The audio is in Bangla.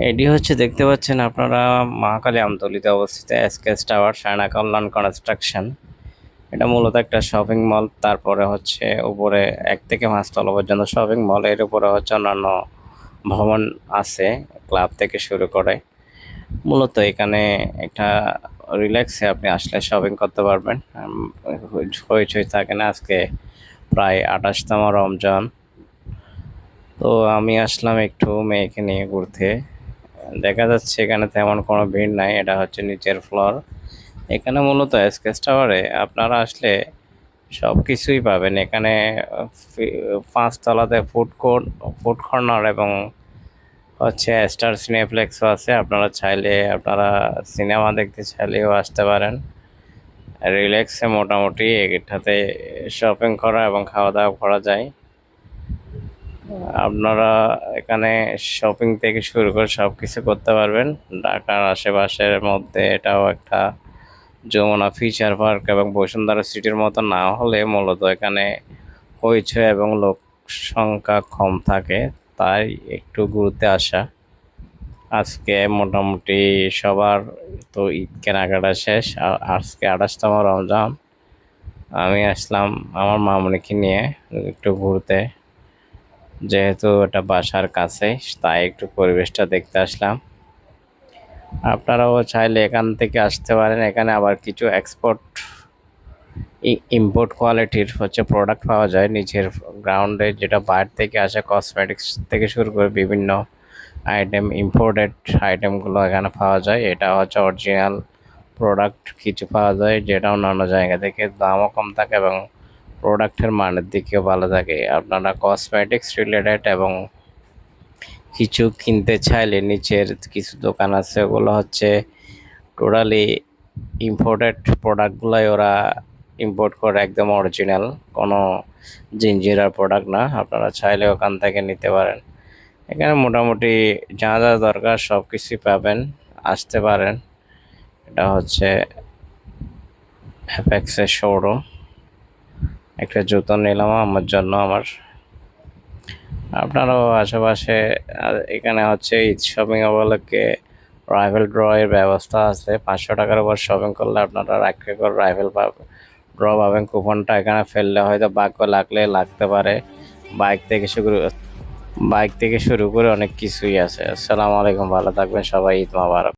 এটি হচ্ছে দেখতে পাচ্ছেন আপনারা মহাকালী আমতলীতে অবস্থিত এসকেএস টাওয়ার সায়না কল্যাণ কনস্ট্রাকশন। এটা মূলত একটা শপিং মল। তারপরে হচ্ছে উপরে 1 থেকে 5 তলা পর্যন্ত শপিং মল, এর উপরে হচ্ছে অন্যান্য ভবন আছে, ক্লাব থেকে শুরু করে। মূলত এখানে একটা রিল্যাক্সে আপনি আসলে শপিং করতে পারবেন। হইচই থাকে না। আজকে প্রায় 28তম রমজান। তো আমি আসলাম একটু মেয়েকে নিয়ে ঘুরতে। দেখা যাচ্ছে এখানে তেমন কোনো ভিড় নাই। এটা হচ্ছে নিচের ফ্লোর। এখানে মূলত এসকেএস টাওয়ারে আপনারা আসলে সব কিছুই পাবেন। এখানে 5 তলাতে ফুড কর্নার এবং হচ্ছে স্টার সিনেপ্লেক্সও আছে। আপনারা চাইলে সিনেমা দেখতে চাইলেও আসতে পারেন। রিল্যাক্সে মোটামুটি এটাতে শপিং করা এবং খাওয়া দাওয়া করা যায়। আপনারা এখানে শপিং থেকে শুরু করে সব কিছু করতে পারবেন। ঢাকার আশেপাশের মধ্যে এটাও একটা যমুনা ফিচার পার্ক এবং বসুন্ধরা সিটির মতো না হলে মূলত এখানে হইচই এবং লোক সংখ্যা কম থাকে, তাই একটু ঘুরতে আসা। আজকে মোটামুটি সবার তো ঈদ কেনাকাটা শেষ, আর আজকে 28তম রমজান। আমি আসলাম আমার মামুনিকে নিয়ে একটু ঘুরতে, যেহেতু এটা বাসার কাছে, তাই একটু পরিবেশটা দেখতে আসলাম। আপনারাও চাইলে এখান থেকে আসতে পারেন। এখানে আবার কিছু এক্সপোর্ট ইম্পোর্ট কোয়ালিটির হচ্ছে প্রোডাক্ট পাওয়া যায় নিচের গ্রাউন্ডে, যেটা বাইরে থেকে আসে। কসমেটিক্স থেকে শুরু করে বিভিন্ন আইটেম, ইম্পোর্টেড আইটেমগুলো এখানে পাওয়া যায়। এটা হচ্ছে অরিজিনাল প্রোডাক্ট কিছু পাওয়া যায়, যেটা অন্যান্য জায়গা থেকে দামও কম থাকে এবং প্রোডাক্টের মানের দিকেও ভালো থাকে। আপনারা কসমেটিক্স রিলেটেড এবং কিছু কিনতে চাইলে নিচের কিছু দোকান আছে, ওগুলো হচ্ছে টোটালি ইম্পোর্টেড প্রোডাক্টগুলাই ওরা ইম্পোর্ট করে, একদম অরিজিনাল, কোনো জিঞ্জিরার প্রোডাক্ট না। আপনারা চাইলে ওখান থেকে নিতে পারেন। এখানে মোটামুটি যা যা দরকার সব কিছুই পাবেন, আসতে পারেন। এটা হচ্ছে অ্যাপেক্সের শোরুম। একটা জুতো নিলাম আমার জন্য। আপনারাও আশেপাশে এখানে হচ্ছে ঈদ শপিং উপলক্ষে রাইফেল ড্র এর ব্যবস্থা আছে। 500 টাকার উপর শপিং করলে আপনারা 1 করে রাইফেল ড্র পাবেন। কুপনটা এখানে ফেললে হয়তো ভাগ্য লাগতে পারে। বাইক থেকে শুরু বাইক থেকে শুরু করে অনেক কিছুই আছে। আসসালামু আলাইকুম, ভালো থাকবেন সবাই। ঈদ মোবারক।